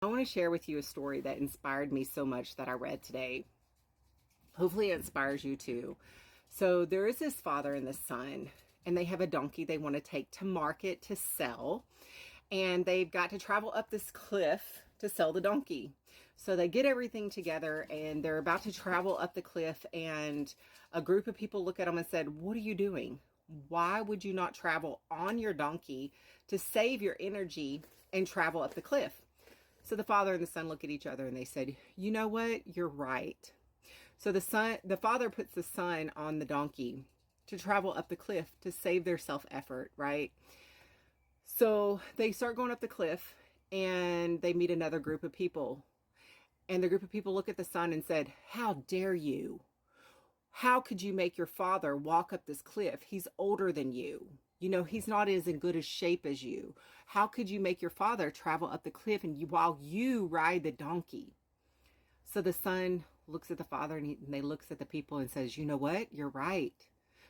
I want to share with you a story that inspired me so much that I read today. Hopefully, it inspires you too. So, there is this father and this son, and they have a donkey they want to take to market to sell. And they've got to travel up this cliff to sell the donkey. So, they get everything together and they're about to travel up the cliff. And a group of people look at them and said, "What are you doing? Why would you not travel on your donkey to save your energy and travel up the cliff?" So the father and the son look at each other and they said, "You know what? You're right." So the father puts the son on the donkey to travel up the cliff to save their self-effort, right? So they start going up the cliff and they meet another group of people. And the group of people look at the son and said, "How dare you? How could you make your father walk up this cliff? He's older than you. He's not as in good a shape as you. How could you make your father travel up the cliff while you ride the donkey?" So the son looks at the father and they looks at the people and says, "You know what? You're right."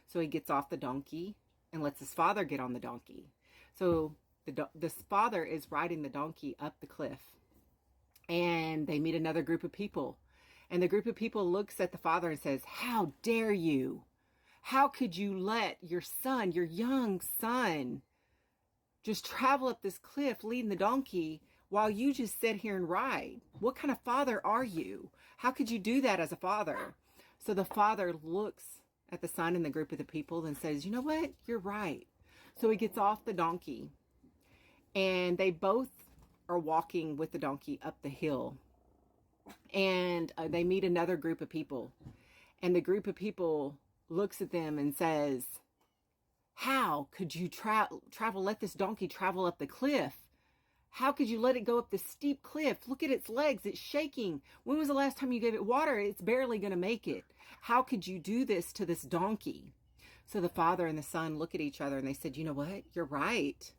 So he gets off the donkey and lets his father get on the donkey. So this father is riding the donkey up the cliff. And they meet another group of people. And the group of people looks at the father and says, "How dare you? How could you let your son, your young son, just travel up this cliff leading the donkey while you just sit here and ride? What kind of father are you? How could you do that as a father?" So the father looks at the son and the group of the people and says, "You know what? You're right." So he gets off the donkey and they both are walking with the donkey up the hill. And they meet another group of people. And the group of people looks at them and says, "How could you let this donkey travel up the cliff? How could you let it go up this steep cliff? Look at its legs. It's shaking. When was the last time you gave it water? It's barely going to make it. How could you do this to this donkey?" So the father and the son look at each other and they said, "You know what? You're right.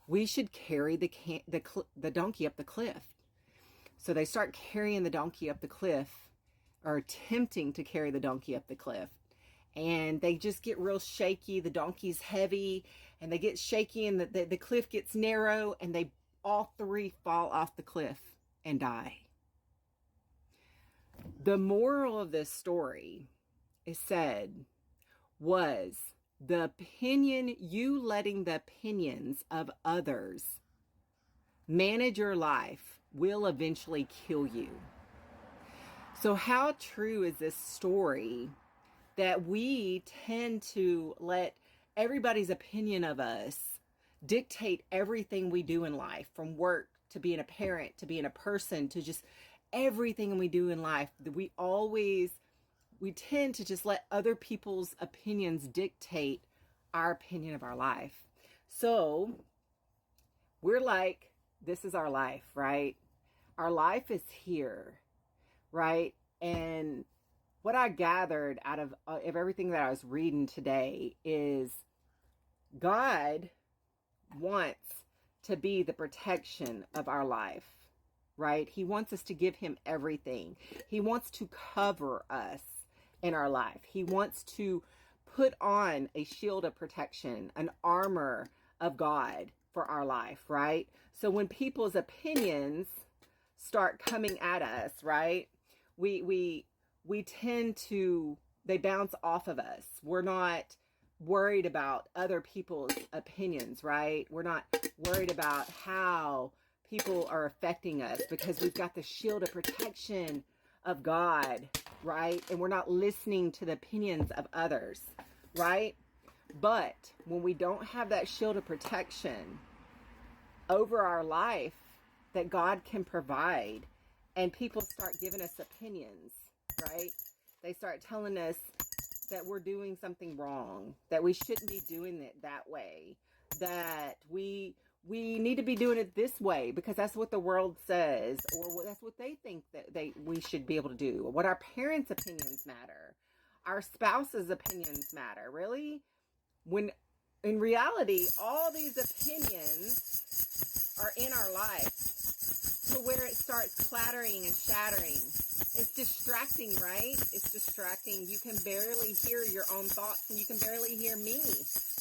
We should carry the donkey up the cliff." So they start carrying the donkey up the cliff, or attempting to carry the donkey up the cliff. And they just get real shaky. The donkey's heavy and they get shaky and the cliff gets narrow and they all three fall off the cliff and die. The moral of this story is said was you letting the opinions of others manage your life will eventually kill you. So how true is this story that we tend to let everybody's opinion of us dictate everything we do in life, from work to being a parent, to being a person, to just everything we do in life? We tend to just let other people's opinions dictate our opinion of our life. So we're like, this is our life, right? Our life is here, right? And what I gathered out of everything that I was reading today is God wants to be the protection of our life, right? He wants us to give him everything. He wants to cover us in our life. He wants to put on a shield of protection, an armor of God for our life, right? So when people's opinions start coming at us, right? We tend to, they bounce off of us. We're not worried about other people's opinions, right? We're not worried about how people are affecting us because we've got the shield of protection of God, right? And we're not listening to the opinions of others, right? But when we don't have that shield of protection over our life that God can provide, and people start giving us opinions, right? They start telling us that we're doing something wrong, that we shouldn't be doing it that way, that we need to be doing it this way because that's what the world says, or that's what they think that we should be able to do. What our parents' opinions matter. Our spouse's opinions matter. Really? When in reality, all these opinions are in our life to where it starts clattering and shattering. It's distracting, right? It's distracting. You can barely hear your own thoughts and you can barely hear me,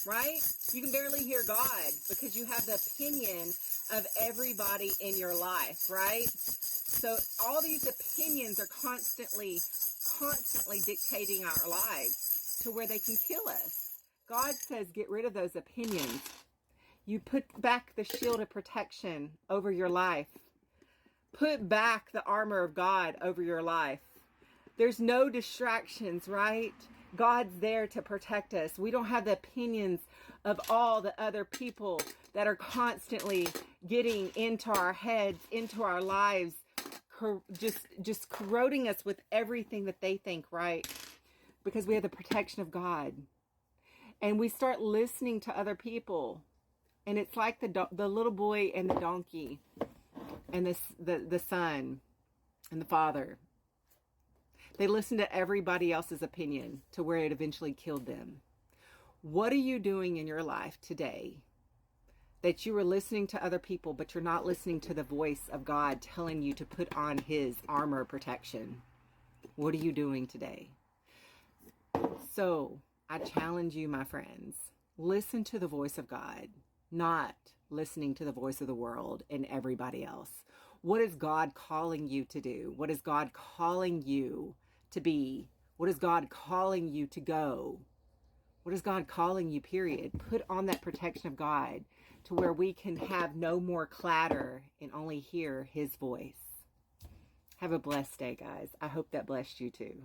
right? You can barely hear God because you have the opinion of everybody in your life, right? So all these opinions are constantly dictating our lives to where they can kill us. God says, get rid of those opinions. You put back the shield of protection over your life. Put back the armor of God over your life. There's no distractions, right? God's there to protect us. We don't have the opinions of all the other people that are constantly getting into our heads, into our lives, just corroding us with everything that they think, right? Because we have the protection of God. And we start listening to other people. And it's like the little boy and the donkey and the son and the father. They listened to everybody else's opinion to where it eventually killed them. What are you doing in your life today that you are listening to other people, but you're not listening to the voice of God telling you to put on his armor protection? What are you doing today? So I challenge you, my friends, listen to the voice of God, not listening to the voice of the world and everybody else. What is God calling you to do? What is God calling you to be? What is God calling you to go? What is God calling you, period? Put on that protection of God to where we can have no more clatter and only hear his voice. Have a blessed day, guys. I hope that blessed you too.